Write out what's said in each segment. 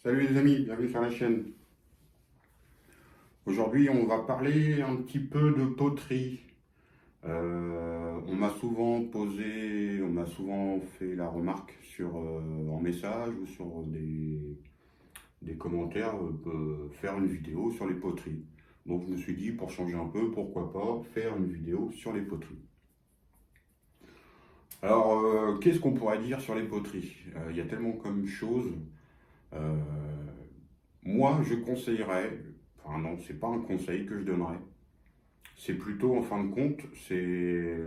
Salut les amis, bienvenue sur la chaîne. Aujourd'hui, on va parler un petit peu de poterie. On m'a souvent fait la remarque en message ou sur des commentaires, faire une vidéo sur les poteries. Donc je me suis dit, pour changer un peu, pourquoi pas faire une vidéo sur les poteries. Alors, qu'est-ce qu'on pourrait dire sur les poteries? Il y a tellement comme choses. Euh, Moi, je conseillerais, enfin non, c'est pas un conseil que je donnerais, c'est plutôt en fin de compte, c'est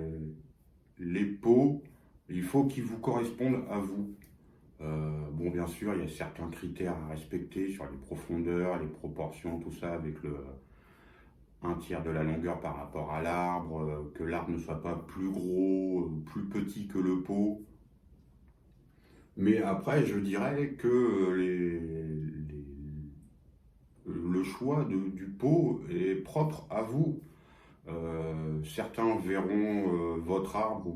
les pots, il faut qu'ils vous correspondent à vous. Bon, bien sûr, il y a certains critères à respecter sur les profondeurs, les proportions, tout ça, avec un tiers de la longueur par rapport à l'arbre, que l'arbre ne soit pas plus gros, plus petit que le pot. Mais après, je dirais que le choix du pot est propre à vous. Certains verront votre arbre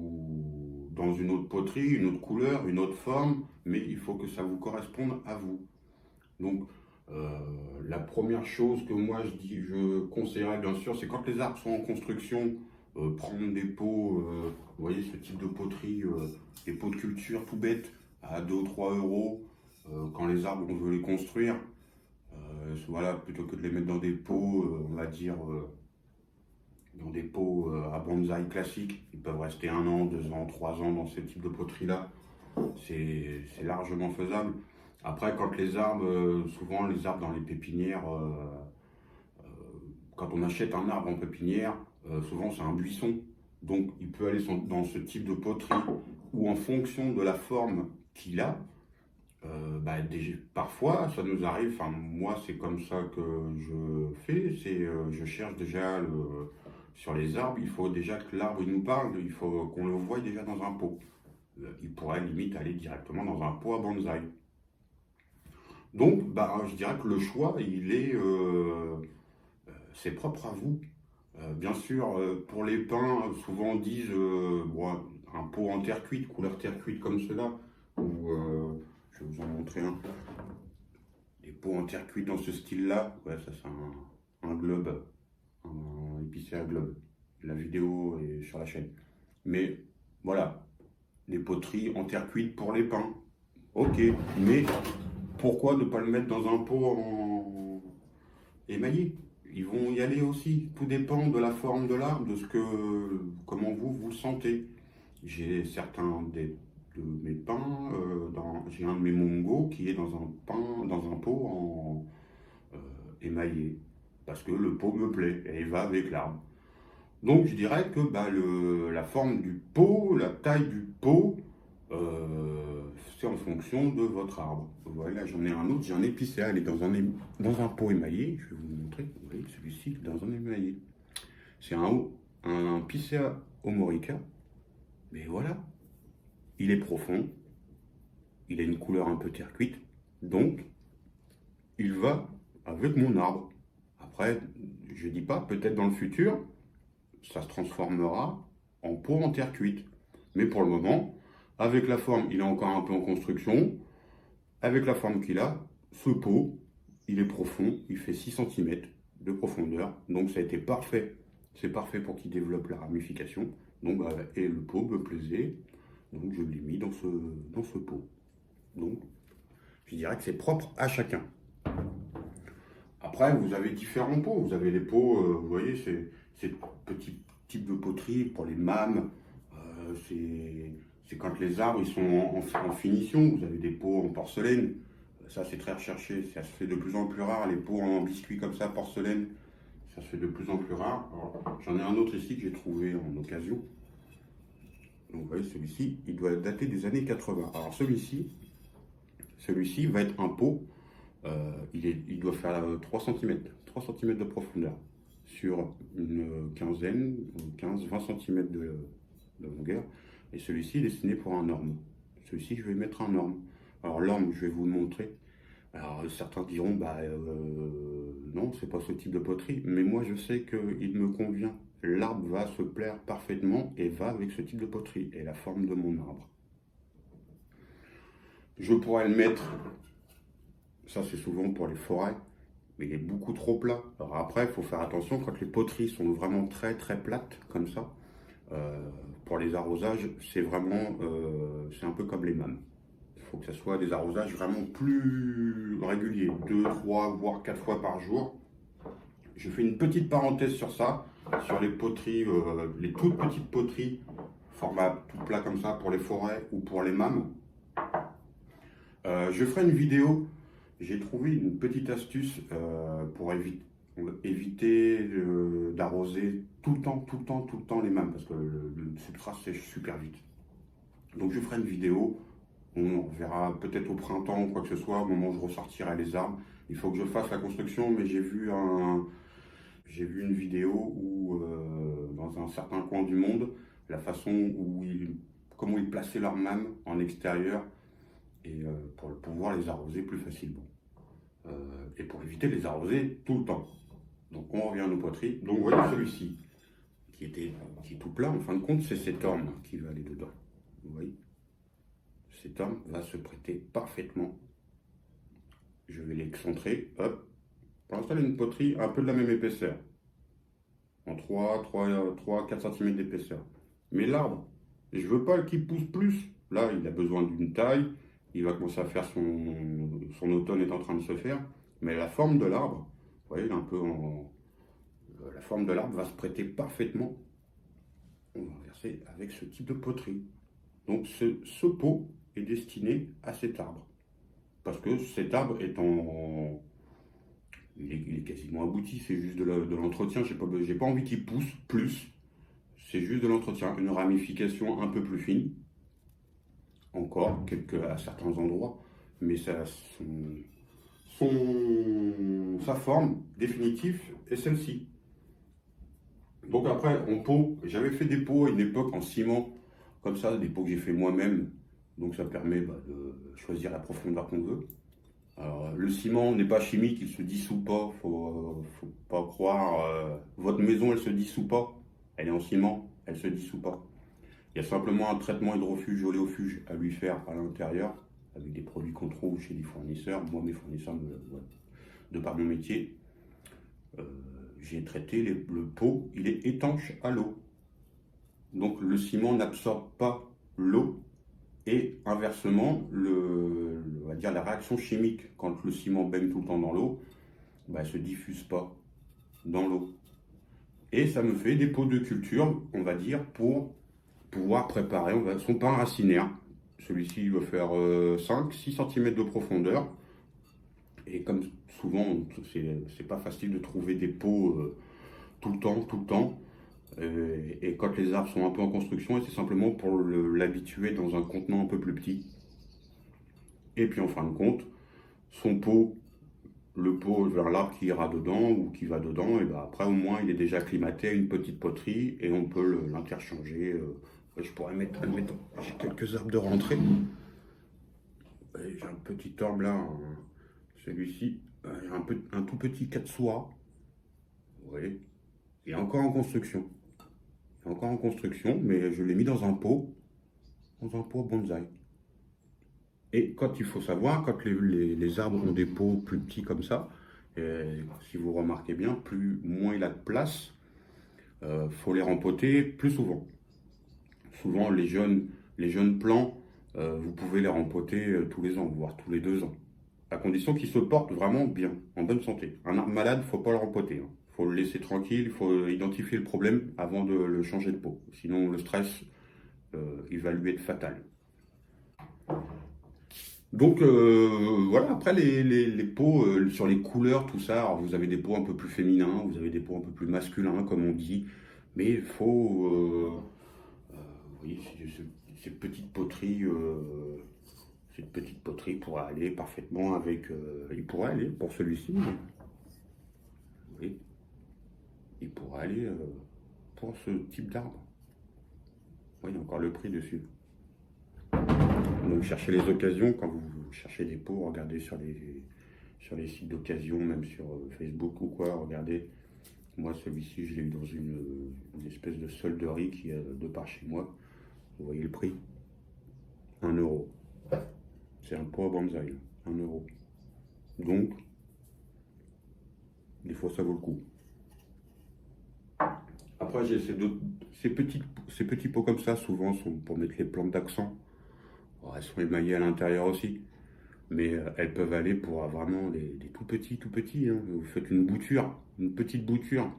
dans une autre poterie, une autre couleur, une autre forme, mais il faut que ça vous corresponde à vous. Donc, euh, la première chose que moi je conseillerais bien sûr, c'est quand les arbres sont en construction, prendre des pots, vous voyez ce type de poterie, des pots de culture tout bêtes à 2 ou 3 euros, quand les arbres on veut les construire. Voilà, plutôt que de les mettre dans des pots, on va dire, dans des pots à bonsaï classiques. Ils peuvent rester 1 an, 2 ans, 3 ans dans ce type de poterie-là. C'est largement faisable. Après, quand les arbres, souvent les arbres dans les pépinières, quand on achète un arbre en pépinière, souvent c'est un buisson. Donc il peut aller dans ce type de poterie où en fonction de la forme qu'il a, parfois, ça nous arrive, enfin moi c'est comme ça que je fais, je cherche déjà sur les arbres, il faut déjà que l'arbre il nous parle, il faut qu'on le voie déjà dans un pot. Il pourrait limite aller directement dans un pot à bonsaï. Donc je dirais que le choix c'est propre à vous. Bien sûr, pour les pins, souvent on dit bon, un pot en terre cuite, couleur terre cuite comme cela, ou je vais vous en montrer un. Des pots en terre cuite dans ce style-là, ouais, ça c'est un globe, un épicé à globe. La vidéo est sur la chaîne. Mais voilà, des poteries en terre cuite pour les pins. Ok, mais pourquoi ne pas le mettre dans un pot émaillé? Ils vont y aller aussi. Tout dépend de la forme de l'arbre, comment vous le sentez. J'ai de mes pins, j'ai un de mes mongos qui est dans un pot émaillé, parce que le pot me plaît et il va avec l'arbre. Donc je dirais que la forme du pot, la taille du pot, c'est en fonction de votre arbre. Voilà, j'en ai un autre, j'ai un épicéa, il est dans un pot émaillé, je vais vous le montrer. Vous voyez, celui-ci dans un émaillé. C'est un Picea homorica, mais voilà, il est profond, il a une couleur un peu terre cuite, donc il va avec mon arbre. Après, je dis pas, peut-être dans le futur, ça se transformera en pot en terre cuite. Mais pour le moment, avec la forme, il est encore un peu en construction. Avec la forme qu'il a, ce pot, il est profond, il fait 6 cm de profondeur. Donc ça a été parfait. C'est parfait pour qu'il développe la ramification. Donc, et le pot me plaisait. Donc je l'ai mis dans ce pot. Donc je dirais que c'est propre à chacun. Après, vous avez différents pots. Vous avez les pots, vous voyez, c'est petits types de poterie pour les mâmes. C'est quand les arbres ils sont en finition. Vous avez des pots en porcelaine. Ça, c'est très recherché. Ça se fait de plus en plus rare. Les pots en biscuit comme ça, porcelaine, ça se fait de plus en plus rare. J'en ai un autre ici que j'ai trouvé en occasion. Donc, vous voyez, celui-ci, il doit dater des années 80. Alors, celui-ci va être un pot. Il doit faire 3 cm, 3 cm de profondeur sur une quinzaine, 15-20 cm de longueur. Et celui-ci est destiné pour un orme. Celui-ci, je vais mettre un orme. Alors l'orme, je vais vous le montrer. Alors certains diront, non, c'est pas ce type de poterie. Mais moi, je sais qu'il me convient. L'arbre va se plaire parfaitement et va avec ce type de poterie et la forme de mon arbre. Je pourrais le mettre Ça, c'est souvent pour les forêts, mais il est beaucoup trop plat. Alors après, il faut faire attention quand les poteries sont vraiment très très plates, comme ça. Euh, pour les arrosages, c'est vraiment, c'est un peu comme les mâmes. Il faut que ce soit des arrosages vraiment plus réguliers, 2, 3, voire 4 fois par jour. Je fais une petite parenthèse sur ça, sur les poteries, les toutes petites poteries, format tout plat comme ça pour les forêts ou pour les mâmes. Je ferai une vidéo. J'ai trouvé une petite astuce pour éviter d'arroser tout le temps, tout le temps, tout le temps les mâmes parce que le substrat sèche super vite. Donc je ferai une vidéo. On verra peut-être au printemps ou quoi que ce soit, au moment où je ressortirai les arbres. Il faut que je fasse la construction, mais j'ai vu une vidéo où, dans un certain coin du monde, la façon comment ils plaçaient leurs mâmes en extérieur et pour pouvoir les arroser plus facilement. Et pour éviter de les arroser tout le temps. Donc on revient à nos poteries. Donc vous voyez celui-ci, qui est tout plat, en fin de compte, c'est cet orme qui va aller dedans. Vous voyez, cet orme va se prêter parfaitement. Je vais l'excentrer, hop, pour installer une poterie un peu de la même épaisseur. En 3-4 cm d'épaisseur. Mais l'arbre, je ne veux pas qu'il pousse plus. Là, il a besoin d'une taille. Il va commencer à faire son automne est en train de se faire. Mais la forme de l'arbre, vous voyez, la forme de l'arbre va se prêter parfaitement. On va inverser avec ce type de poterie. Donc ce pot est destiné à cet arbre. Parce que cet arbre il est quasiment abouti, c'est juste de l'entretien. J'ai pas envie qu'il pousse plus. C'est juste de l'entretien. Une ramification un peu plus fine. Encore, à certains endroits. Mais sa forme définitive est celle-ci. Donc après, en pot, j'avais fait des pots à une époque en ciment, comme ça, des pots que j'ai fait moi-même. Donc ça permet de choisir la profondeur qu'on veut. Alors, le ciment n'est pas chimique, il se dissout pas. Faut pas croire. Votre maison, elle se dissout pas. Elle est en ciment, elle se dissout pas. Il y a simplement un traitement hydrofuge, oléofuge à lui faire à l'intérieur, avec des produits qu'on trouve chez les fournisseurs. Moi, mes fournisseurs, de par mon métier, j'ai traité le pot, il est étanche à l'eau. Donc le ciment n'absorbe pas l'eau. Et inversement, on va dire la réaction chimique, quand le ciment baigne tout le temps dans l'eau, elle ne se diffuse pas dans l'eau. Et ça me fait des pots de culture, on va dire, pour pouvoir préparer son pain racinaire. Celui-ci il va faire 5-6 cm de profondeur. Et comme souvent, c'est pas facile de trouver des pots tout le temps. Et quand les arbres sont un peu en construction, c'est simplement pour l'habituer dans un contenant un peu plus petit. Et puis en fin de compte, son pot, le pot vers l'arbre qui ira dedans ou qui va dedans, et ben après au moins il est déjà acclimaté à une petite poterie et on peut l'interchanger. Je pourrais mettre, admettons, j'ai quelques arbres de rentrée. J'ai un petit orme là, celui-ci, un tout petit Katsuwa. Vous voyez, il est encore en construction. Il est encore en construction, mais je l'ai mis dans un pot bonsaï. Et quand il faut savoir, quand les arbres ont des pots plus petits comme ça, si vous remarquez bien, moins il a de place, faut les rempoter plus souvent. Souvent, les jeunes plants, vous pouvez les rempoter tous les ans, voire tous les 2 ans, à condition qu'ils se portent vraiment bien, en bonne santé. Un arbre malade, il ne faut pas le rempoter. Il faut le laisser tranquille, il faut identifier le problème avant de le changer de pot. Sinon, le stress, il va lui être fatal. Donc voilà, après les pots, sur les couleurs, tout ça, alors vous avez des pots un peu plus féminins, vous avez des pots un peu plus masculins, comme on dit, mais il faut, vous voyez, cette petite poterie pourrait aller parfaitement avec, il pourrait aller pour celui-ci, oui, il pourrait aller pour ce type d'arbre. Oui, il y a encore le prix dessus. Donc cherchez les occasions, quand vous cherchez des pots, regardez sur les sites d'occasion, même sur Facebook ou quoi, regardez. Moi celui-ci je l'ai eu dans une espèce de solderie qui est de par chez moi. Vous voyez le prix, 1 euro. C'est un pot à bonsaï, 1 euro. Donc, des fois, ça vaut le coup. Après, j'ai ces petits pots comme ça, souvent, sont pour mettre les plantes d'accent. Elles sont émaillées à l'intérieur aussi. Mais elles peuvent aller pour vraiment des tout petits. Hein. Vous faites une bouture, une petite bouture.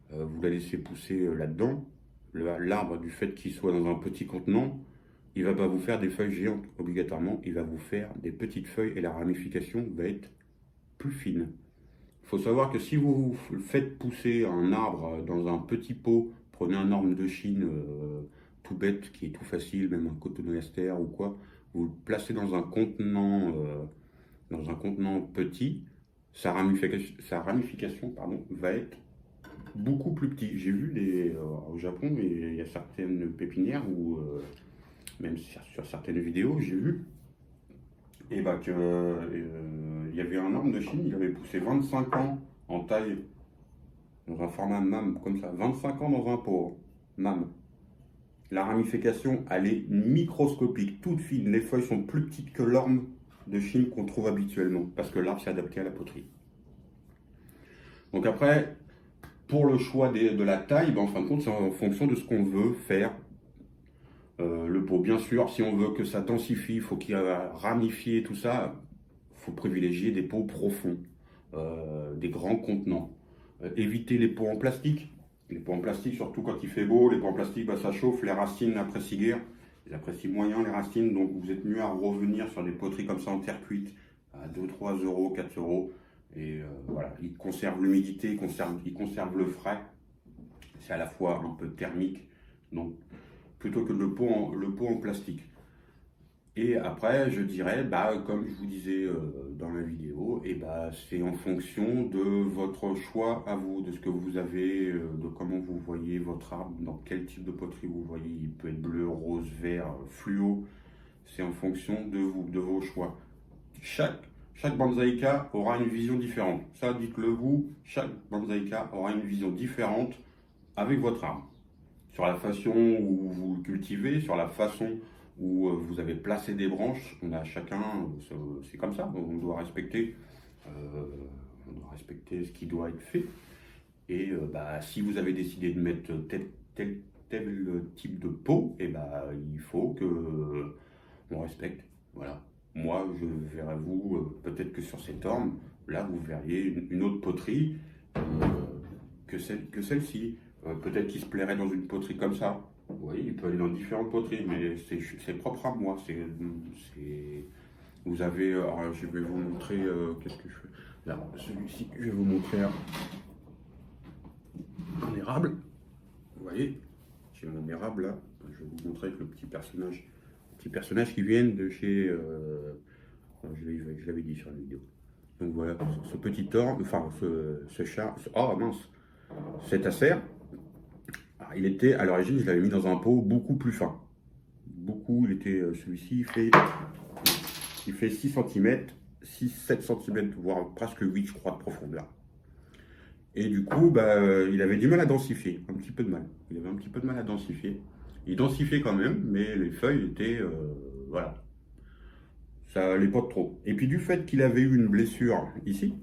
Vous la laissez pousser là-dedans. L'arbre, du fait qu'il soit dans un petit contenant, il ne va pas vous faire des feuilles géantes obligatoirement. Il va vous faire des petites feuilles et la ramification va être plus fine. Il faut savoir que si vous faites pousser un arbre dans un petit pot, prenez un orme de Chine tout bête, qui est tout facile, même un cotonoester ou quoi, vous le placez dans un contenant petit, sa ramification pardon, va être beaucoup plus petite. J'ai vu au Japon, il y a certaines pépinières où, même sur certaines vidéos, j'ai vu et bah, que, il y avait un orme de Chine, il avait poussé 25 ans en taille, dans un format MAM, comme ça, 25 ans dans un pot, MAM. La ramification, elle est microscopique, toute fine. Les feuilles sont plus petites que l'orme de Chine qu'on trouve habituellement, parce que l'arbre s'est adapté à la poterie. Donc après, pour le choix de la taille, ben en fin de compte, c'est en fonction de ce qu'on veut faire. Le pot, bien sûr, si on veut que ça densifie, il faut qu'il ramifie tout ça, il faut privilégier des pots profonds, des grands contenants. Éviter les pots en plastique. Les pots en plastique, surtout quand il fait beau, les pots en plastique, bah, ça chauffe, les racines n'apprécient guère. Ils apprécient moyen les racines, donc vous êtes mieux à revenir sur des poteries comme ça en terre cuite à 2, 3 euros, 4 euros. Et voilà, ils conservent l'humidité, ils conservent le frais. C'est à la fois un peu thermique, donc plutôt que le pot en plastique. Et après, je dirais, bah, comme je vous disais dans la vidéo, et bah, c'est en fonction de votre choix à vous, de ce que vous avez, de comment vous voyez votre arbre, dans quel type de poterie vous voyez. Il peut être bleu, rose, vert, fluo. C'est en fonction de vous, de vos choix. Chaque bonsaïka aura une vision différente. Ça, dites-le vous, chaque bonsaïka aura une vision différente avec votre arbre. Sur la façon où vous le cultivez, sur la façon où vous avez placé des branches, on a chacun, c'est comme ça, on doit respecter ce qui doit être fait. Et bah, si vous avez décidé de mettre tel type de pot, et bah, il faut que on respecte. Voilà. Moi, je verrai vous, peut-être que sur cette orme, là, vous verriez une autre poterie que celle-ci. Peut-être qu'il se plairait dans une poterie comme ça. Oui, il peut aller dans différentes poteries, mais c'est propre à moi. Vous avez, alors, je vais vous montrer, qu'est-ce que je fais. Là, celui-ci, je vais vous montrer un érable. Vous voyez, j'ai mon érable là. Je vais vous montrer avec le petit personnage qui vient de chez, je l'avais dit sur la vidéo. Donc voilà, ce petit orme, enfin ce chat, oh mince, cet acer. Il était, à l'origine, je l'avais mis dans un pot beaucoup plus fin. Celui-ci, il fait 6 cm, 6-7 cm, voire presque 8, je crois, de profondeur. Et du coup, bah, il avait du mal à densifier, un petit peu de mal. Il avait un petit peu de mal à densifier. Il densifiait quand même, mais les feuilles étaient, voilà, ça allait pas trop. Et puis du fait qu'il avait eu une blessure ici,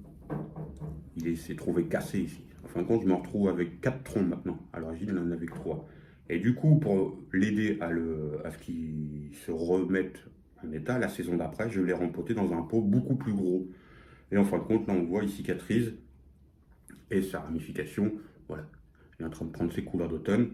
il s'est trouvé cassé ici. En fin de compte, je me retrouve avec 4 troncs maintenant. À l'origine, il en avait que 3. Et du coup, pour l'aider à ce qu'il se remette en état, la saison d'après, je l'ai rempoté dans un pot beaucoup plus gros. Et en fin de compte, là, on voit, il cicatrise. Et sa ramification, voilà. Il est en train de prendre ses couleurs d'automne.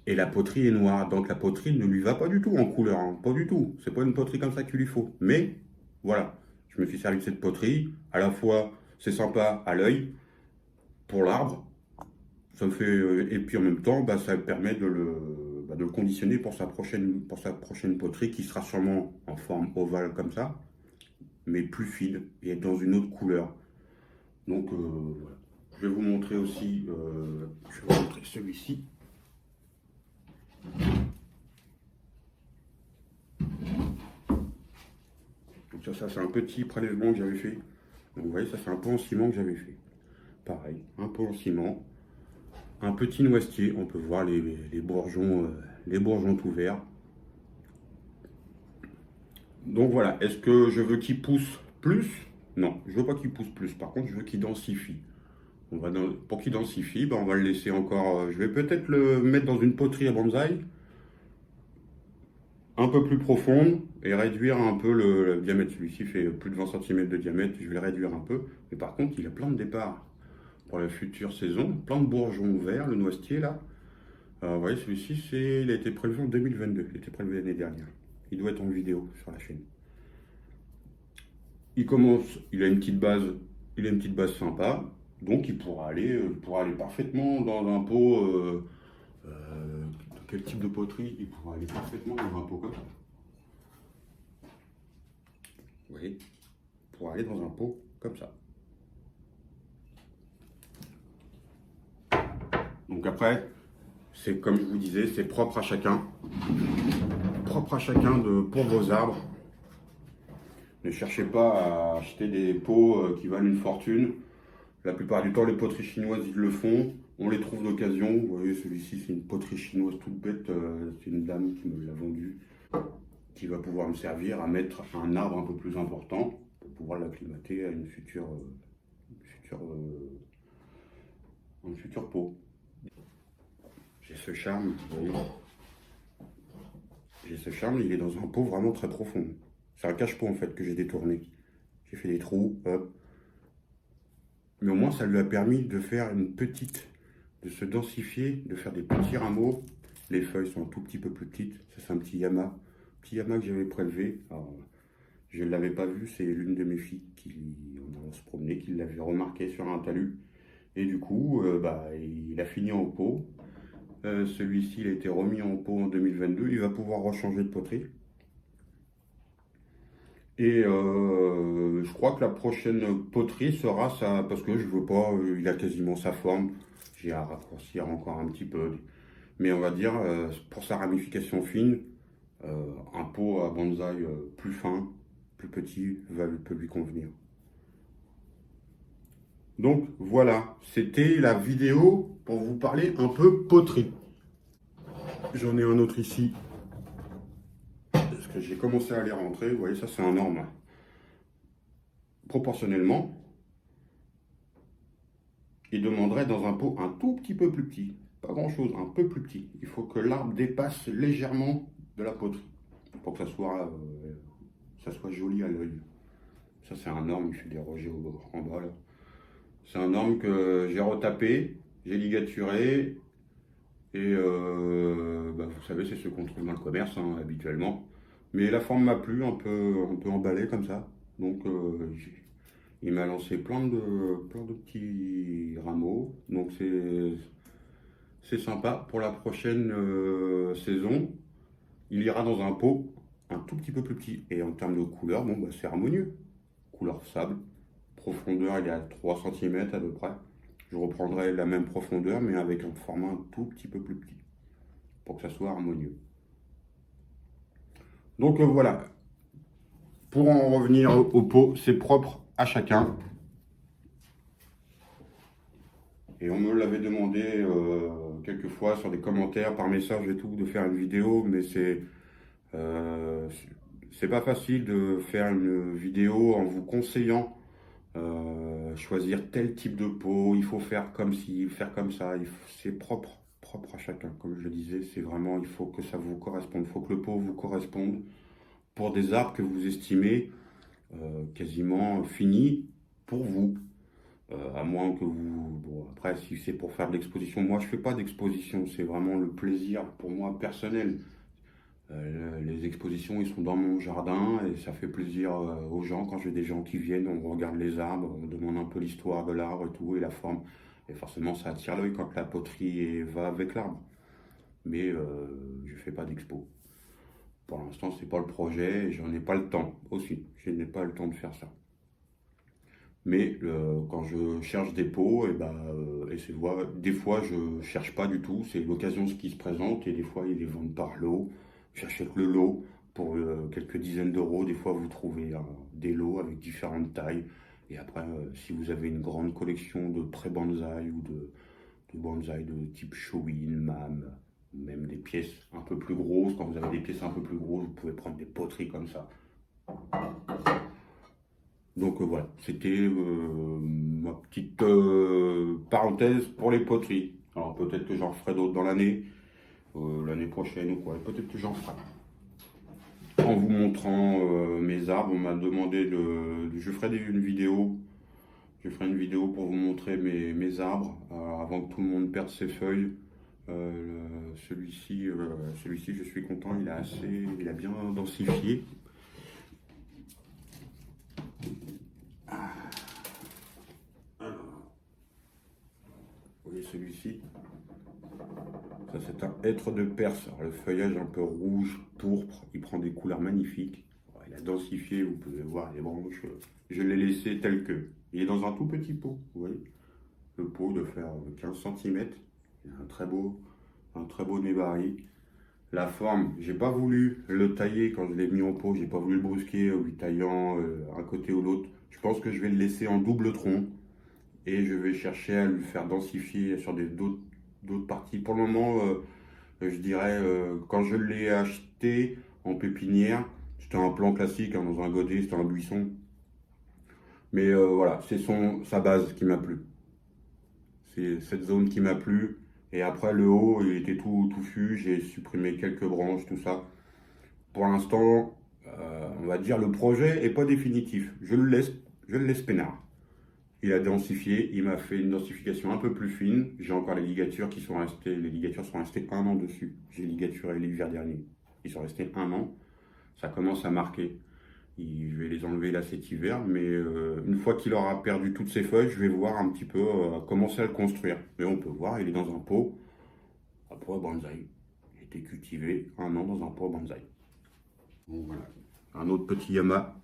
Et la poterie est noire. Donc la poterie ne lui va pas du tout en couleur. Hein. Pas du tout. C'est pas une poterie comme ça qu'il lui faut. Mais, voilà. Je me suis servi de cette poterie. À la fois, c'est sympa à l'œil pour l'arbre. Ça me fait, et puis en même temps, bah, ça permet de le conditionner pour sa prochaine poterie qui sera sûrement en forme ovale comme ça, mais plus fine et dans une autre couleur. Donc voilà. Je vais vous montrer aussi, je vais vous montrer celui-ci. Donc ça c'est un petit prélèvement que j'avais fait. Donc vous voyez, ça c'est un pot en ciment que j'avais fait. Pareil, un pot en ciment. Un petit noisetier, on peut voir les bourgeons tout verts. Donc voilà, est-ce que je veux qu'il pousse plus? Non, je veux pas qu'il pousse plus. Par contre, je veux qu'il densifie. Pour qu'il densifie, ben, on va le laisser encore. Je vais peut-être le mettre dans une poterie à bonsaï un peu plus profonde et réduire un peu le diamètre. Celui-ci fait plus de 20 cm de diamètre, je vais le réduire un peu. Mais par contre, il a plein de départs pour la future saison, plein de bourgeons verts, le noisetier là. Vous voyez, celui-ci, il a été prélevé en 2022, il a été prélevé l'année dernière. Il doit être en vidéo sur la chaîne. Il commence, il a une petite base sympa, donc il pourra aller parfaitement dans un pot. Quel type de poterie? Il pourra aller parfaitement dans un pot comme ça. Vous voyez, pour aller dans un pot comme ça. Donc après, c'est comme je vous disais, c'est propre à chacun. Propre à chacun pour vos arbres. Ne cherchez pas à acheter des pots qui valent une fortune. La plupart du temps, les poteries chinoises, ils le font. On les trouve d'occasion. Vous voyez, celui-ci, c'est une poterie chinoise toute bête. C'est une dame qui me l'a vendu, qui va pouvoir me servir à mettre un arbre un peu plus important pour pouvoir l'acclimater à un futur pot. J'ai ce charme, vous voyez. J'ai ce charme, il est dans un pot vraiment très profond. C'est un cache-pot en fait que j'ai détourné. J'ai fait des trous, hop. Mais au moins ça lui a permis de faire de se densifier, de faire des petits rameaux. Les feuilles sont un tout petit peu plus petites. Ça c'est un petit yama. Petit yama que j'avais prélevé. Alors, je ne l'avais pas vu, c'est l'une de mes filles qui on se promenait, qui l'avait remarqué sur un talus. Et du coup, il a fini en pot. Celui-ci, il a été remis en pot en 2022. Il va pouvoir rechanger de poterie. Et je crois que la prochaine poterie sera ça, parce que je veux pas, il a quasiment sa forme. J'ai à raccourcir encore un petit peu. Mais on va dire, pour sa ramification fine, un pot à bonsaï plus fin, plus petit, peut lui convenir. Donc voilà, c'était la vidéo pour vous parler un peu poterie. J'en ai un autre ici, parce que j'ai commencé à les rentrer. Vous voyez, ça c'est un orme. Proportionnellement, il demanderait dans un pot un tout petit peu plus petit. Pas grand chose, un peu plus petit. Il faut que l'arbre dépasse légèrement de la poterie pour que ça soit joli à l'œil. Ça c'est un orme, il fait des rejets en bas là. C'est un orme que j'ai retapé, j'ai ligaturé. Et vous savez, c'est ce qu'on trouve dans le commerce hein, habituellement. Mais la forme m'a plu, un peu emballé comme ça. Donc il m'a lancé plein de petits rameaux. Donc c'est sympa. Pour la prochaine saison, il ira dans un pot un tout petit peu plus petit. Et en termes de couleur, c'est harmonieux. Couleur sable. Profondeur, il est à 3 cm à peu près. Je reprendrai la même profondeur, mais avec un format un tout petit peu plus petit, pour que ça soit harmonieux. Donc voilà, pour en revenir au pot, c'est propre à chacun. Et on me l'avait demandé quelques fois sur des commentaires, par message et tout, de faire une vidéo, mais c'est pas facile de faire une vidéo en vous conseillant choisir tel type de pot, il faut faire comme ci, faire comme ça, c'est propre à chacun. Comme je le disais, c'est vraiment, il faut que ça vous corresponde, il faut que le pot vous corresponde pour des arbres que vous estimez quasiment finis pour vous. À moins que vous... Bon, après, si c'est pour faire de l'exposition, moi je fais pas d'exposition, c'est vraiment le plaisir pour moi personnel. Les expositions, ils sont dans mon jardin et ça fait plaisir aux gens. Quand j'ai des gens qui viennent, on regarde les arbres, on demande un peu l'histoire de l'arbre et tout, et la forme. Et forcément, ça attire l'œil quand la poterie va avec l'arbre. Mais je fais pas d'expo. Pour l'instant, c'est pas le projet et j'en ai pas le temps aussi. Je n'ai pas le temps de faire ça. Mais quand je cherche des pots, des fois je cherche pas du tout, c'est l'occasion qui se présente et des fois ils les vendent par lot. J'achète le lot pour quelques dizaines d'euros. Des fois vous trouvez des lots avec différentes tailles. Et après, si vous avez une grande collection de pré-bonsaï ou de bonsaï de type Showin, Mam, même des pièces un peu plus grosses, quand vous avez des pièces un peu plus grosses, vous pouvez prendre des poteries comme ça. Donc voilà, c'était ma petite parenthèse pour les poteries. Alors peut-être que j'en ferai d'autres dans l'année prochaine ou quoi. Peut-être que j'en ferai. En vous montrant mes arbres, on m'a demandé je ferai une vidéo. Je ferai une vidéo pour vous montrer mes arbres avant que tout le monde perde ses feuilles. Celui-ci, je suis content, il a bien densifié. Vous voyez celui-ci, ça c'est un hêtre de Perse. Alors, le feuillage un peu rouge, pourpre, il prend des couleurs magnifiques. Il a densifié, vous pouvez voir les branches. Je l'ai laissé tel que. Il est dans un tout petit pot, vous voyez. Le pot de faire 15 cm. Il a un très beau nébari. La forme, j'ai pas voulu le tailler quand je l'ai mis en pot, j'ai pas voulu le brusquer en lui taillant un côté ou l'autre. Je pense que je vais le laisser en double tronc et je vais chercher à lui faire densifier sur d'autres parties. Pour le moment, je dirais, quand je l'ai acheté en pépinière, c'était un plan classique, hein, dans un godet, c'était un buisson. Mais voilà, c'est sa base qui m'a plu. C'est cette zone qui m'a plu. Et après, le haut, il était tout touffu. J'ai supprimé quelques branches, tout ça. Pour l'instant, on va dire, le projet n'est pas définitif. Je le laisse peinard. Il a densifié. Il m'a fait une densification un peu plus fine. J'ai encore les ligatures qui sont restées. Les ligatures sont restées 1 an dessus. J'ai ligaturé l'hiver dernier. Ils sont restés 1 an. Ça commence à marquer. Je vais les enlever là cet hiver, mais une fois qu'il aura perdu toutes ses feuilles, je vais voir un petit peu commencer à le construire. Mais on peut voir, il est dans un pot à bonsaï. Il a été cultivé 1 an dans un pot à bonsaï. Donc voilà, un autre petit yama,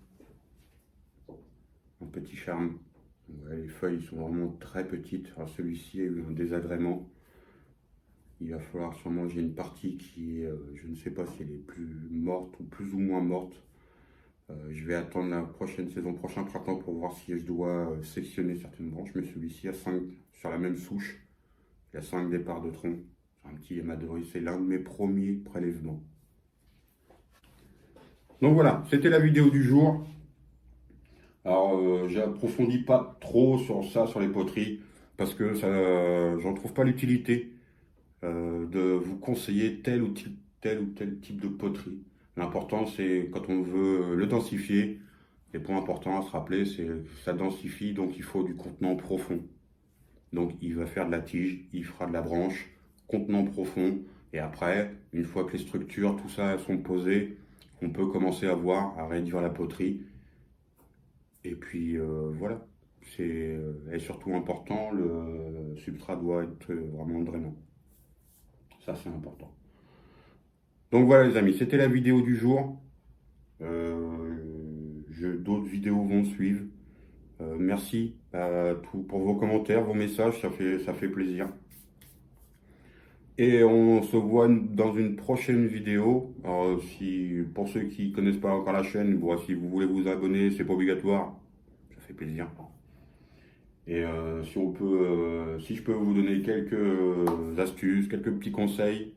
un petit charme. Ouais, les feuilles sont vraiment très petites. Alors celui-ci a eu un désagrément. Il va falloir sûrement, j'ai une partie qui est, je ne sais pas si elle est plus morte ou plus ou moins morte. Je vais attendre la prochaine saison, prochain printemps pour voir si je dois sectionner certaines branches. Mais celui-ci a 5 sur la même souche. Il a 5 départs de tronc. C'est un petit Yamadori, c'est l'un de mes premiers prélèvements. Donc voilà, c'était la vidéo du jour. Alors, j'approfondis pas trop sur ça, sur les poteries, parce que j'en trouve pas l'utilité de vous conseiller tel ou tel type de poterie. L'important, c'est quand on veut le densifier, les points importants à se rappeler, c'est que ça densifie, donc il faut du contenant profond. Donc il va faire de la tige, il fera de la branche, contenant profond, et après, une fois que les structures, tout ça sont posées, on peut commencer à réduire la poterie. Et puis voilà, et surtout important, le substrat doit être vraiment drainant. Ça c'est important. Donc voilà les amis, c'était la vidéo du jour. D'autres vidéos vont suivre. Merci pour vos commentaires, vos messages, ça fait plaisir. Et on se voit dans une prochaine vidéo. Alors, pour ceux qui ne connaissent pas encore la chaîne, bon, si vous voulez vous abonner, c'est pas obligatoire. Ça fait plaisir. Et si je peux vous donner quelques astuces, quelques petits conseils,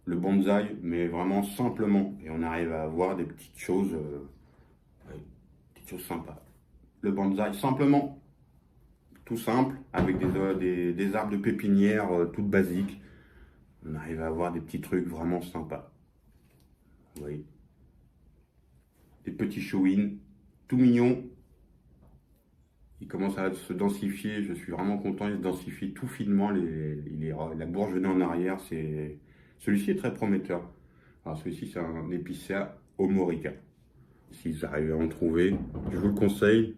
le bonsaï, mais vraiment simplement. Et on arrive à avoir des petites choses sympas. Le bonsaï, simplement, tout simple, avec des arbres de pépinière toutes basiques. On arrive à avoir des petits trucs vraiment sympas. Vous voyez, des petits chouines, tout mignons. Il commence à se densifier, je suis vraiment content, il se densifie tout finement, la bourgeonnée en arrière, celui-ci est très prometteur. Alors celui-ci c'est un Epicéa homorica. Si vous arrivez à en trouver, je vous le conseille,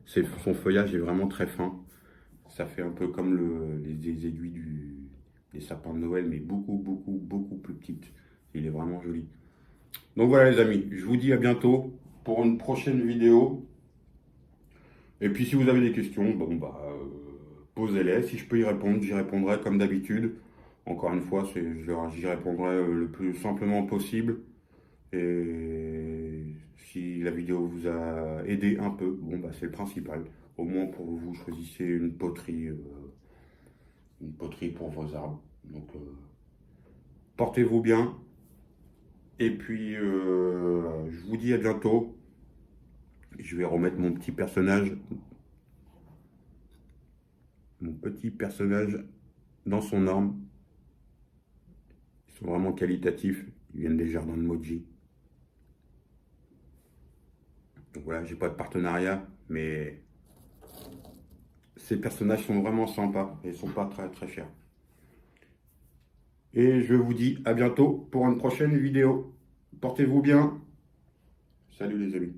son feuillage est vraiment très fin. Ça fait un peu comme les aiguilles des sapins de Noël, mais beaucoup plus petites. Il est vraiment joli. Donc voilà les amis, je vous dis à bientôt pour une prochaine vidéo. Et puis si vous avez des questions, posez-les. Si je peux y répondre, j'y répondrai comme d'habitude. Encore une fois, j'y répondrai le plus simplement possible. Et si la vidéo vous a aidé un peu, c'est le principal. Au moins pour vous, choisissez une poterie pour vos arbres. Donc portez-vous bien. Et puis je vous dis à bientôt Je vais remettre mon petit personnage dans son arme. Ils sont vraiment qualitatifs. Ils viennent des jardins de Moji. Donc voilà, j'ai pas de partenariat, mais ces personnages sont vraiment sympas et ils sont pas très très chers. Et je vous dis à bientôt pour une prochaine vidéo. Portez-vous bien. Salut les amis.